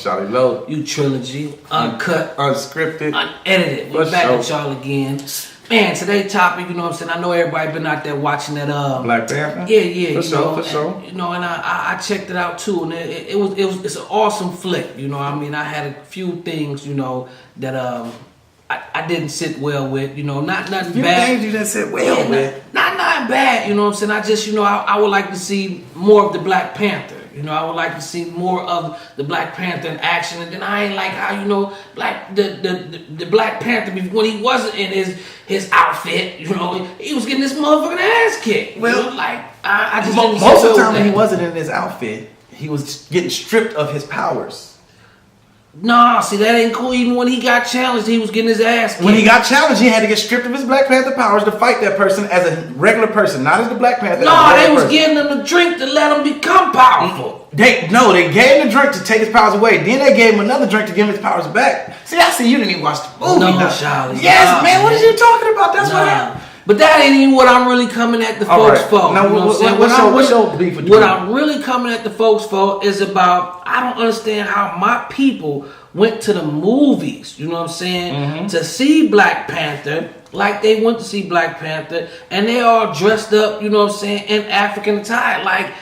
Shawty Low. You Trilogy, Uncut, Unscripted, Unedited. We're back with y'all again. Man, today's topic, you know what I'm saying? I know everybody been out there watching that Black Panther. Yeah, for sure. You know, and I checked it out too, and it's an awesome flick. You know, I mean, I had a few things, you know, that I didn't sit well with. You know, not nothing bad. Things you didn't sit well with. Not bad. You know what I'm saying? I just, you know, I would like to see more of the Black Panther. You know, I would like to see more of the Black Panther in action, and then I ain't like how, you know, the Black Panther, when he wasn't in his outfit, you know, he was getting this motherfucking ass kicked. Well, you know, like I just most of the time when he wasn't in his outfit, he was getting stripped of his powers. Nah, see, that ain't cool. Even when he got challenged, he was getting his ass kicked. When he got challenged, he had to get stripped of his Black Panther powers to fight that person as a regular person, not as the Black Panther. No, they was giving him the drink to let him become powerful. They gave him the drink to take his powers away. Then they gave him another drink to give him his powers back. See, I see you didn't even watch the movie. No, Charlie. Yes, man. What are you talking about? That's what happened. But that ain't even what I'm really coming at the folks for. Now, you know what's your beef with what I'm really coming at the folks for is about, I don't understand how my people went to the movies, you know what I'm saying, to see Black Panther, like they went to see Black Panther, and they all dressed up, you know what I'm saying, in African attire. Like,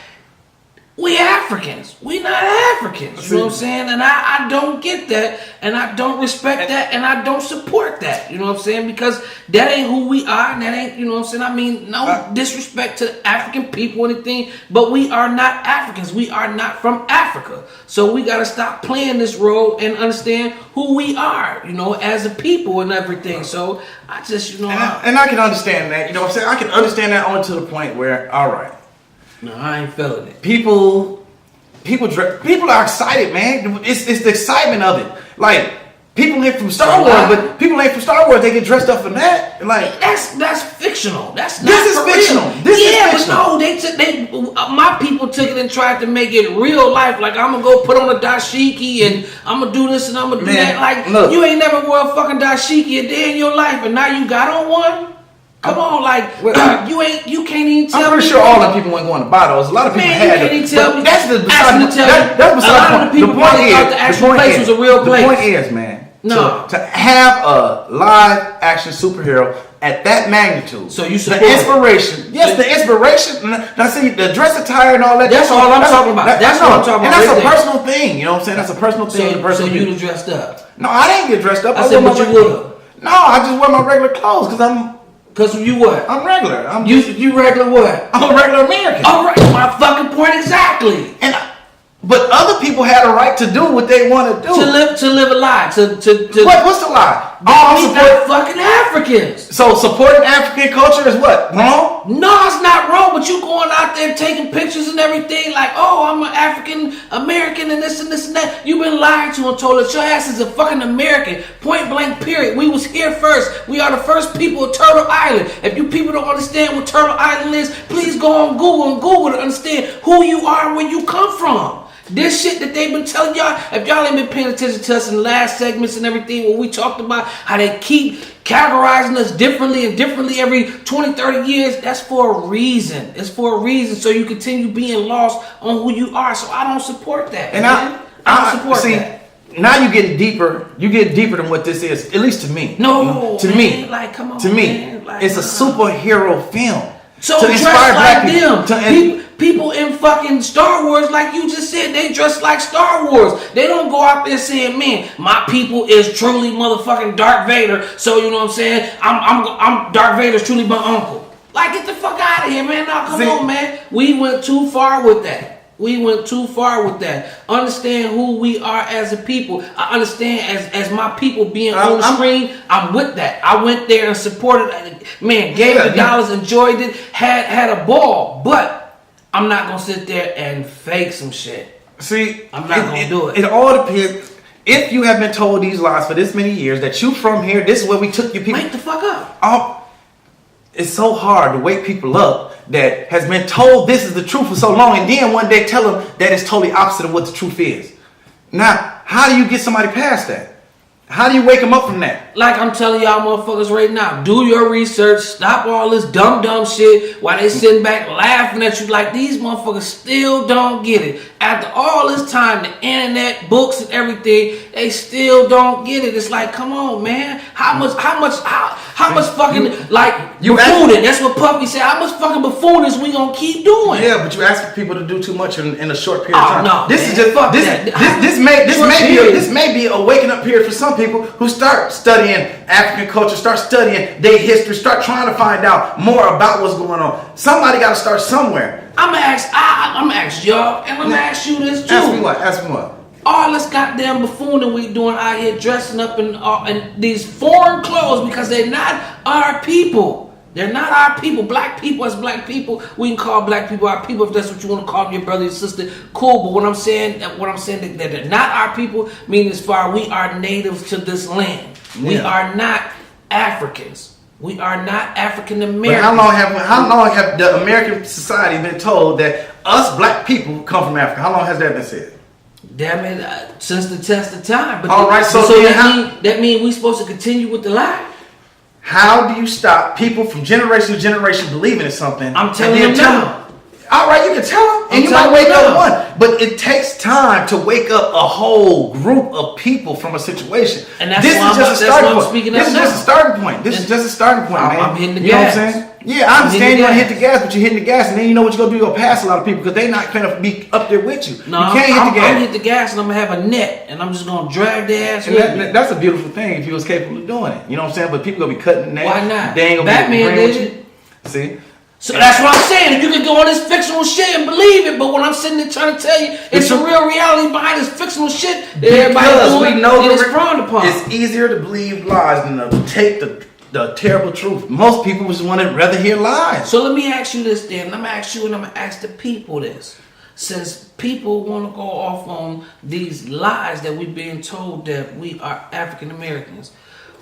we Africans. We not Africans. You know what I'm saying? And I don't get that, and I don't respect that, and I don't support that. You know what I'm saying? Because that ain't who we are, and that ain't, you know what I'm saying? I mean, no disrespect to African people or anything, but we are not Africans. We are not from Africa. So we got to stop playing this role and understand who we are, you know, as a people and everything. So I just, you know. And I can understand that. You know what I'm saying? I can understand that only to the point where, all right. No, I ain't feeling it. People are excited, man. It's the excitement of it. Like, people ain't from Star Wars, but people ain't from Star Wars. They get dressed up for that. Like, that's fictional. That's not this is fictional. Real. This is fictional. But no, my people took it and tried to make it real life. Like, I'm gonna go put on a dashiki and I'm gonna do this and I'm gonna do that. Like, look, you ain't never wore a fucking dashiki a day in your life, and now you got on one. Come on, like, you can't even tell me. I'm pretty sure all the people weren't going to buy those. A lot of people had you can't even tell me. That's beside the point. Was a real place. The point is, man, to have a live action superhero at that magnitude. So you support the inspiration. Yes, the inspiration. Now see, the dress attire and all that. That's all I'm talking about. That's what I'm talking about. And that's a personal thing. You know what I'm saying? That's a personal thing. So you done dressed up? No, I didn't get dressed up. I said, but you would. No, I just wear my regular clothes because Cause you what? I'm regular. You regular what? I'm a regular American. All right, my fucking point exactly. But other people had a right to do what they want to do. To live a lie. What's the lie? We not fucking Africans. So supporting African culture is what? Wrong? No, it's not wrong. But you going out there taking pictures and everything like, oh, I'm an African American and this and that. You've been lied to and told that your ass is a fucking American. Point blank. Period. We was here first. We are the first people of Turtle Island. If you people don't understand what Turtle Island is, please go on Google to understand who you are and where you come from. This shit that they've been telling y'all, if y'all ain't been paying attention to us in the last segments and everything, where we talked about how they keep categorizing us differently every 20, 30 years, that's for a reason. It's for a reason, so you continue being lost on who you are. So I don't support that. And I don't support that. Now you get deeper than what this is, at least to me. No, to man, me. Like, come on, to me, man. Like, it's a superhero film. So to dress inspire like black them. People in fucking Star Wars, like you just said, they dress like Star Wars. They don't go out there saying, man, my people is truly motherfucking Darth Vader. So you know what I'm saying? I'm Darth Vader's truly my uncle. Like, get the fuck out of here, man. Now come on, man. We went too far with that. Understand who we are as a people. I understand as my people being on the screen. I'm with that. I went there and supported. Man, gave the dollars, enjoyed it, had a ball. But I'm not gonna sit there and fake some shit. See, I'm not gonna do it. It all depends. If you have been told these lies for this many years that you from here, this is where we took your people. Wake the fuck up. It's so hard to wake people up that has been told this is the truth for so long, and then one day tell them that it's totally opposite of what the truth is. Now, how do you get somebody past that? How do you wake them up from that? Like I'm telling y'all motherfuckers right now, do your research, stop all this dumb shit while they sitting back laughing at you like these motherfuckers still don't get it. after all this time, the internet, books, and everything, they still don't get it. It's like, come on, man. How much fucking like buffooning? That's what Puffy said. How much fucking buffooning we gonna keep doing? Yeah, but you asking people to do too much in a short period of time. No, this man, is just this may be a waking up period for some people who start studying African culture, start studying their history, start trying to find out more about what's going on. Somebody got to start somewhere. I'm gonna ask y'all, and I'm gonna ask you this too. Ask me what? All this goddamn buffooning we doing out here, dressing up in these foreign clothes because they're not our people. They're not our people. Black people as black people, we can call black people our people if that's what you want to call them, your brother, your sister. Cool, but what I'm saying that they're not our people, meaning as far we are natives to this land. Yeah. We are not Africans. We are not African Americans. How long have the American society been told that us black people come from Africa? How long has that been said? Damn it, since the test of time. But all right, so that means we supposed to continue with the lie. How do you stop people from generation to generation believing in something? I'm telling them now. All right, you can tell them, and you might wake up one, but it takes time to wake up a whole group of people from a situation. And that's why I'm speaking This is just a starting point. This is just a starting point, man. I'm hitting the gas. You know what I'm saying? Yeah, I understand you want to hit the gas, but you're hitting the gas, and then you know what you're going to do? You're going to pass a lot of people because they're not going to be up there with you. No, you can't hit the gas. I'm hit the gas, and I'm going to have a net, and I'm just going to drag their ass with me. That's a beautiful thing if you was capable of doing it. You know what I'm saying? But people going to be cutting the net. Why not? They ain't going to be agreeing with you. See? So that's what I'm saying. You can go on this fictional shit and believe it, but when I'm sitting there trying to tell you, it's a real reality behind this fictional shit that everybody's doing, we know it's frowned upon. It's easier to believe lies than to take the terrible truth. Most people just want to rather hear lies. So let me ask you this then. I'm going to ask you and I'm going to ask the people this. Since people want to go off on these lies that we're being told that we are African Americans,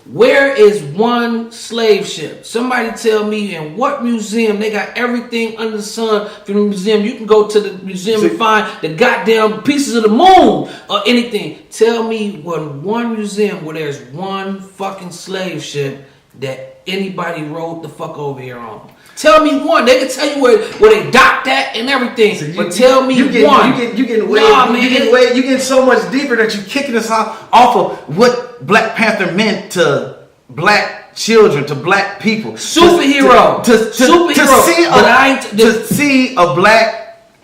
where is one slave ship? Somebody tell me in what museum they got everything under the sun from the museum. You can go to the museum and find the goddamn pieces of the moon or anything. Tell me one museum where there's one fucking slave ship that anybody rode the fuck over here on. Tell me one. They can tell you where they docked at and everything. So but tell me one. You getting so much deeper that you kicking us off of what Black Panther meant to black children, to black people. Superhero. To see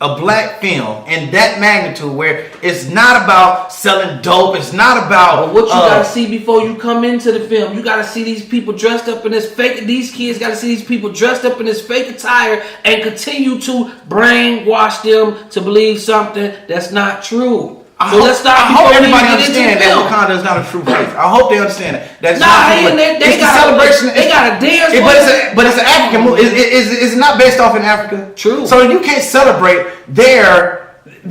a black film in that magnitude where it's not about selling dope, it's not about what you gotta see before you come into the film. You gotta see these people dressed up in this fake, these kids gotta see these people dressed up in this fake attire and continue to brainwash them to believe something that's not true. I hope everybody understands that Wakanda is not a true place. I hope they understand that. That's they got a celebration. They got a dance. But it's an African movie. It's not based off in Africa. True. So you can't celebrate the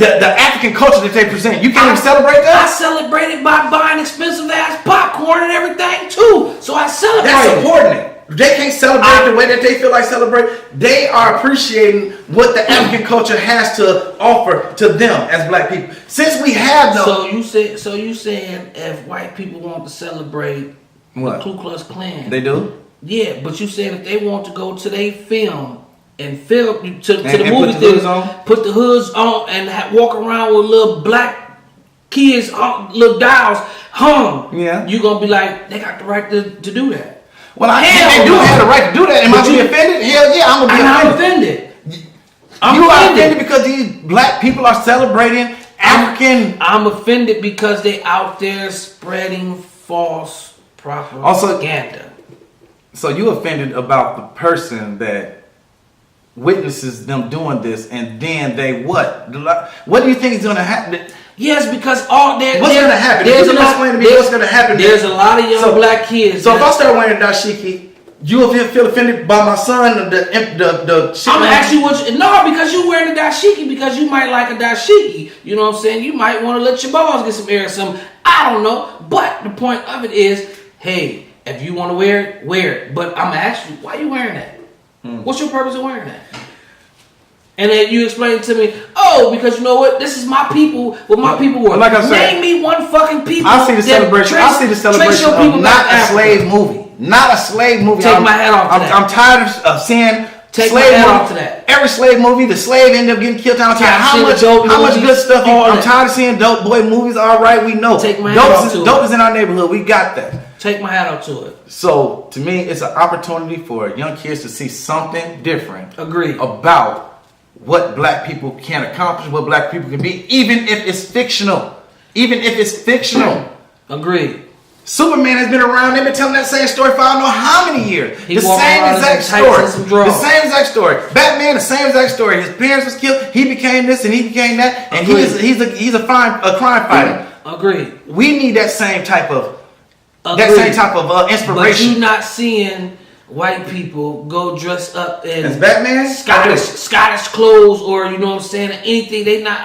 African culture that they present. You can't even celebrate that? I celebrate it by buying expensive ass popcorn and everything too. So I celebrate. That's supporting it. They can't celebrate the way that they feel like celebrate. They are appreciating what the African culture has to offer to them as black people. Since we have no. So you saying if white people want to celebrate the Ku Klux Klan, they do? Yeah, but you saying if they want to go to their film and film to the movie theater, put the hoods on and walk around with little black kids, little dolls hung. Yeah, you gonna be like they got the right to do that. Well, they do have the right to do that. Am I being offended? Hell yeah, I'm gonna be offended. You are offended because these black people are celebrating African. I'm offended because they out there spreading false propaganda. So you offended about the person that witnesses them doing this, and then they what? What do you think is going to happen? Yes, because what's going to happen? Explain to me what's going to happen. There's a lot of young black kids. So if I start wearing dashiki, you will feel offended by my son. The shit. I'm gonna ask you because you wearing the dashiki because you might like a dashiki. You know what I'm saying? You might want to let your balls get some air or something. I don't know. But the point of it is, hey, if you want to wear it, wear it. But I'm gonna ask you, why you wearing that? What's your purpose of wearing that? And then you explain to me, because you know what? This is my people. What my people were. Like I said, name me one fucking people. I see the celebration. of not a slave movie. Not a slave movie. Take my hat off. I'm tired of seeing Take slave my hat movie, off to that. every slave movie, the slave ended up getting killed. I don't care how much good stuff. I'm tired of seeing dope boy movies. All right, we know. Take my hat off to dope is in our neighborhood. We got that. Take my hat off to it. So to me, it's an opportunity for young kids to see something different. Agreed. About what black people can accomplish, what black people can be, even if it's fictional. Even if it's fictional. Agreed. Superman has been around. They've been telling that same story for I don't know how many years. The same exact story. Batman, the same exact story. His parents was killed. He became this and he became that. And he's a crime fighter. Agreed. We need that same type of inspiration. But you not seeing white people go dress up in as Batman, Scottish clothes, or you know what I'm saying, anything. They not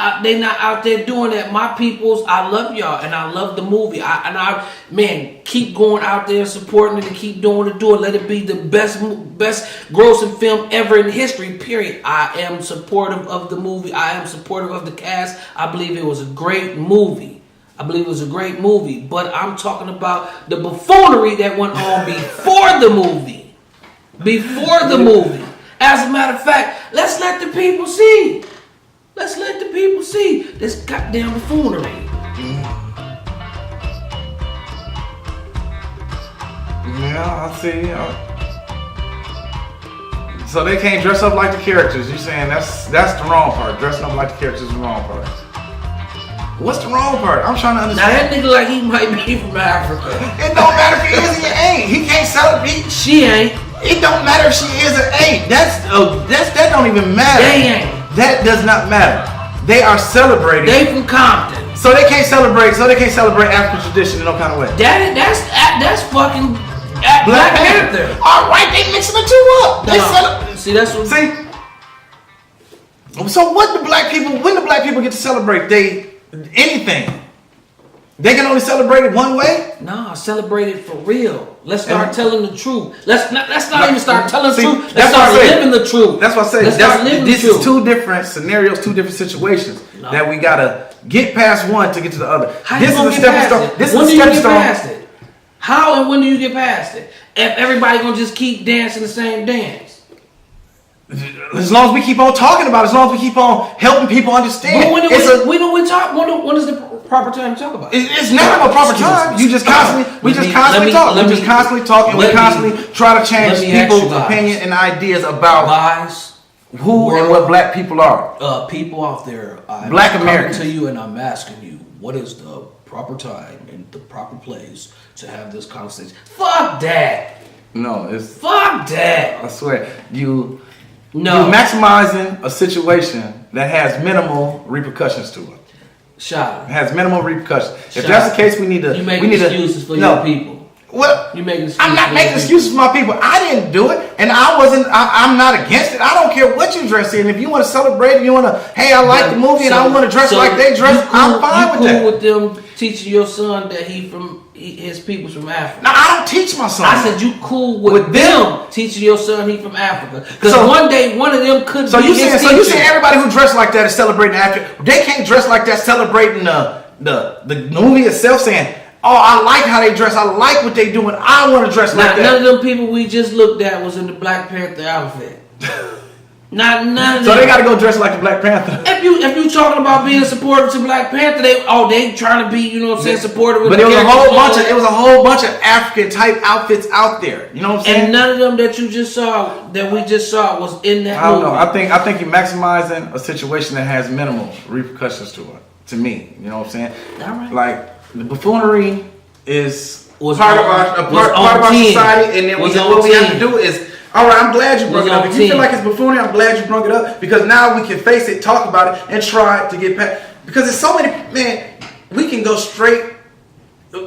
out there doing that. My peoples, I love y'all and I love the movie. Man, keep going out there supporting it and keep doing it. Let it be the best grossing film ever in history. Period. I am supportive of the movie. I am supportive of the cast. I believe it was a great movie. But I'm talking about the buffoonery that went on before the movie. As a matter of fact, let's let the people see. This goddamn buffoonery. Yeah, I see. So they can't dress up like the characters. You're saying that's the wrong part. Dressing up like the characters is the wrong part. What's the wrong part? I'm trying to understand. Now that nigga like he might be from Africa. It don't matter if he is or you ain't. He can't celebrate. She ain't. It don't matter if she is or ain't. That don't even matter. They ain't. That does not matter. They are celebrating. They from Compton. So they can't celebrate African tradition in no kind of way. That's fucking Black Panther. All right, they mixing the two up. See, that's what. See. So when the black people get to celebrate anything, they can only celebrate it one way? No, celebrate it for real. Let's start telling the truth. Let's not even start telling the truth. Let's start living the truth. That's what I say. This is two different scenarios, two different situations that we gotta get past one to get to the other. This is a stepping stone. This is a stepping stone. How and when do you get past it? If everybody gonna just keep dancing the same dance? As long as we keep on talking about it, as long as we keep on helping people understand. But when is the proper time to talk about it? It's never no proper time. We just constantly talk. We just constantly talk, and we constantly try to change people's opinion and ideas about who and what black people are. People out there, Black Americans. To you, and I'm asking you, what is the proper time and the proper place to have this conversation? Fuck that. No, fuck that. I swear, you're maximizing a situation that has minimal repercussions to it. Shot. It has minimal repercussions. If that's the case, we need to. You make excuses for your people. Well, I'm not making excuses for my people. I didn't do it, and I'm not against it. I don't care what you dress in. If you want to celebrate, if you want to, hey, I like the movie, and I want to dress like they dress, I'm fine with that. You cool with them teaching your son that his people's from Africa? No, I don't teach my son. I said you cool with them teaching your son he from Africa, because one day one of them could be his teacher. So you saying everybody who dressed like that is celebrating Africa? They can't dress like that celebrating the movie itself, saying, oh, I like how they dress. I like what they doing. I want to dress like that. None of them people we just looked at was in the Black Panther outfit. None of them. So they got to go dress like the Black Panther. If you talking about being supportive to Black Panther, they trying to be, you know what I'm saying, supportive. But it was a whole bunch of African type outfits out there. You know what I'm saying? And none of them that we just saw was in that movie. I don't know. I think you're maximizing a situation that has minimal repercussions to it. To me, you know what I'm saying? All right. Like, the buffoonery is part of our society, and then what we have to do is, all right, I'm glad you brought it up. If you feel like it's buffoonery, I'm glad you brought it up, because now we can face it, talk about it, and try to get past. Because there's so many, man, we can go straight.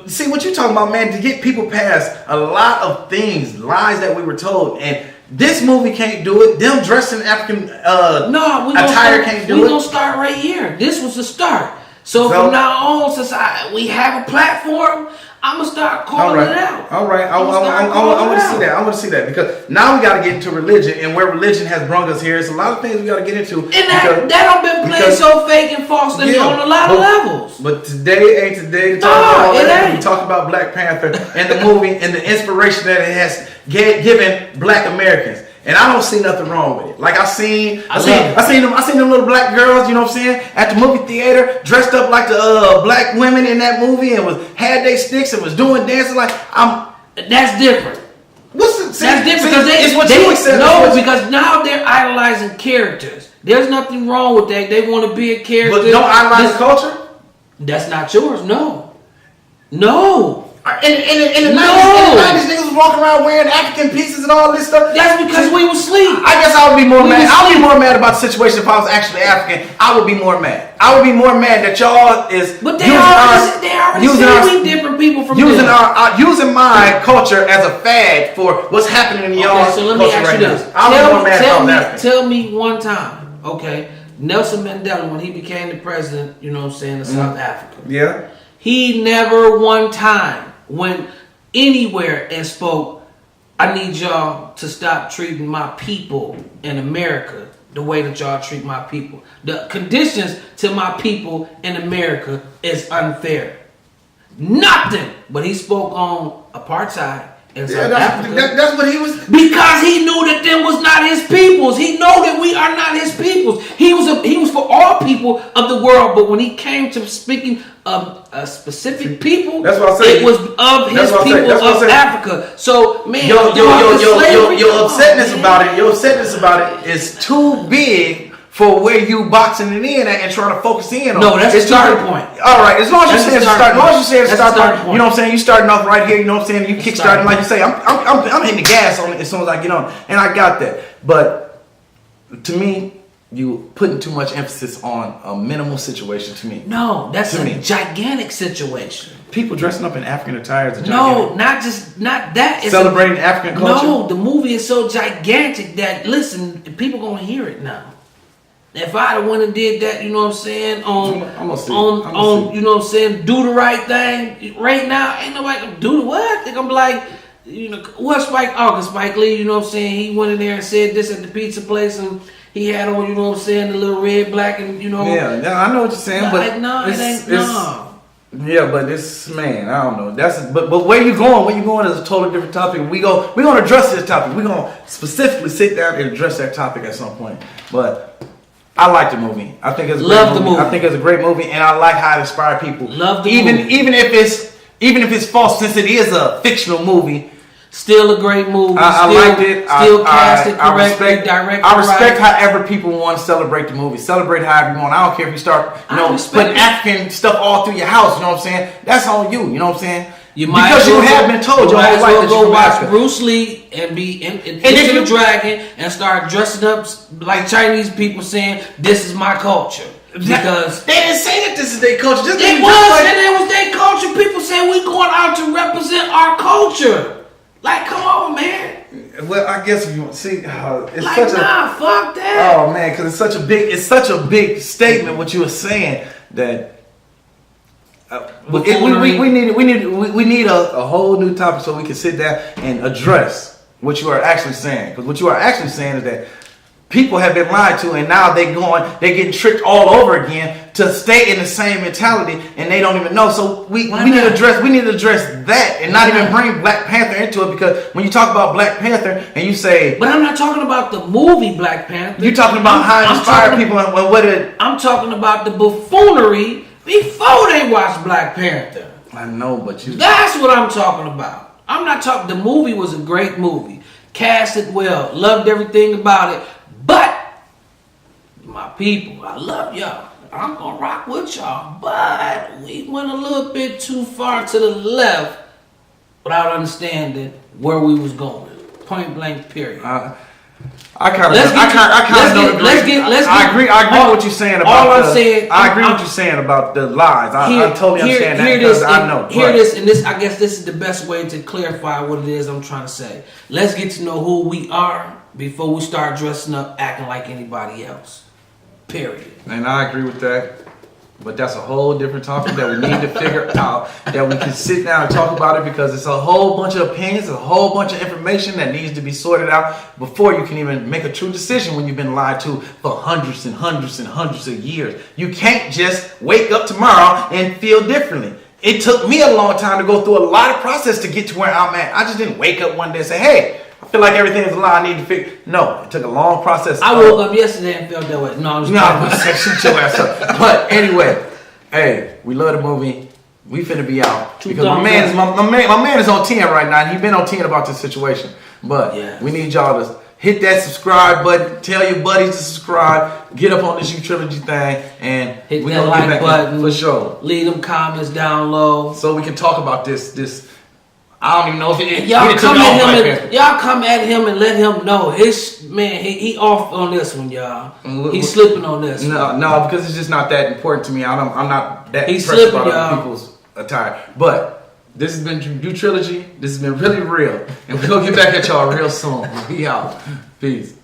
See what you're talking about, man, to get people past a lot of things, lies that we were told, and this movie can't do it. Them dressed in African attire can't do it. We're going to start right here. This was the start. So from now on, since we have a platform, I'm gonna start calling it out. All right, I want to see that. I want to see that, because now we got to get into religion, and where religion has brought us here, it's a lot of things we got to get into. And that don't been played so fake and false on a lot of levels. But today ain't today to talk about that. We talk about Black Panther and the movie and the inspiration that it has given Black Americans. And I don't see nothing wrong with it. Like I seen them little black girls, you know what I'm saying, at the movie theater, dressed up like the black women in that movie, and had they sticks and was doing dances like That's different. That's different because it's what you accept. No, because now they're idolizing characters. There's nothing wrong with that. They want to be a character. But don't idolize culture. That's not yours. No. In the 90s, niggas was walking around wearing African pieces and all this stuff. That's because we was asleep. I guess I would be more mad. I would be more mad about the situation if I was actually African. I would be more mad. I would be more mad that y'all is But they already see we different people from using my culture as a fad for what's happening in y'all. So let me ask you this. Tell me one time, okay, Nelson Mandela, when he became the president, you know what I'm saying, of South Africa. Yeah. He never one time went anywhere and spoke, I need y'all to stop treating my people in America the way that y'all treat my people. The conditions to my people in America is unfair. Nothing. But he spoke on apartheid in South Africa. That's what he was. Because he knew that them was not his peoples. He know that we are not his peoples. He was for all people of the world. But when he came to speaking of a specific people, that's what I say. It was of his people of Africa. So man, your upsetness about it is too big for where you boxing it in at and trying to focus in on. No, that's the starting point. All right, as long as you're saying it's starting point, you know what I'm saying? You starting off right here, you know what I'm saying? You kick starting like you say. I'm hitting the gas on it as soon as I get on, and I got that. But to me, you putting too much emphasis on a minimal situation. To me, no, that's a gigantic situation. People dressing up in African attire is a gigantic. No, not that. It's celebrating African culture. No, the movie is so gigantic that listen, people gonna hear it now. If I'd have went and did that, you know what I'm saying, you know what I'm saying, do the right thing right now, ain't nobody gonna do the what? They're gonna be like, you know, what Spike Lee, you know what I'm saying, he went in there and said this at the pizza place and he had on, you know what I'm saying, the little red, black, and you know. Yeah, I know what you're saying, but like, no, it ain't, no. Yeah, but this man, I don't know. But where you going? Where you going is a totally different topic. We're gonna address this topic. We're gonna specifically sit down and address that topic at some point. But I like the movie. I think it's a great movie. I think it's a great movie, and I like how it inspired people. Love the movie. Even if it's false, since it is a fictional movie. Still a great movie. I liked it. Still casted correctly, directed I respect however people want to celebrate the movie. Celebrate however you want. I don't care if you start, putting African stuff all through your house. You know what I'm saying? That's on you. You know what I'm saying? You have been told you might as well go watch Bruce Lee and be into the dragon and start dressing up like Chinese people saying this is my culture. Because they didn't say that this is their culture. It was their culture. People say we going out to represent our culture. Like, come on, man. Well, I guess if you want to see, it's like, fuck that. Oh man, because it's such a big statement what you were saying that. We need a whole new topic so we can sit down and address what you are actually saying. Because what you are actually saying is that people have been lied to, and now they're getting tricked all over again to stay in the same mentality, and they don't even know. So we need to address that, and not even bring Black Panther into it. Because when you talk about Black Panther and you say, but I'm not talking about the movie Black Panther. You're talking about how it inspired people and what it. I'm talking about the buffoonery before they watched Black Panther. I know, but that's what I'm talking about. I'm not talking. The movie was a great movie, casted well, loved everything about it. But my people, I love y'all. I'm gonna rock with y'all. But we went a little bit too far to the left without understanding where we was going. Point blank. Period. I agree with what you're saying about. I agree with what you're saying about the lies. I totally understand that because I know. I guess this is the best way to clarify what it is I'm trying to say. Let's get to know who we are before we start dressing up, acting like anybody else. Period. And I agree with that. But that's a whole different topic that we need to figure out, that we can sit down and talk about it, because it's a whole bunch of opinions, a whole bunch of information that needs to be sorted out before you can even make a true decision when you've been lied to for hundreds and hundreds and hundreds of years. You can't just wake up tomorrow and feel differently. It took me a long time to go through a lot of process to get to where I'm at. I just didn't wake up one day and say, hey, I feel like everything is a lie. I need to fix. No, it took a long process. I woke up yesterday and felt that way. No, I'm just shut your ass up. But anyway, hey, we love the movie. We finna be out because my man is on 10 right now. And he been on 10 about this situation. But we need y'all to hit that subscribe button. Tell your buddies to subscribe. Get up on this Trilogy thing, and hit that like button for sure. Leave them comments down low so we can talk about this. I don't even know if y'all come at him and let him know his man. He off on this one, y'all. He's slipping on this. No, because it's just not that important to me. I'm not that. He's slipping, about other people's attire. But this has been Trilogy. This has been really real, and we're gonna get back at y'all real soon. We out. Peace.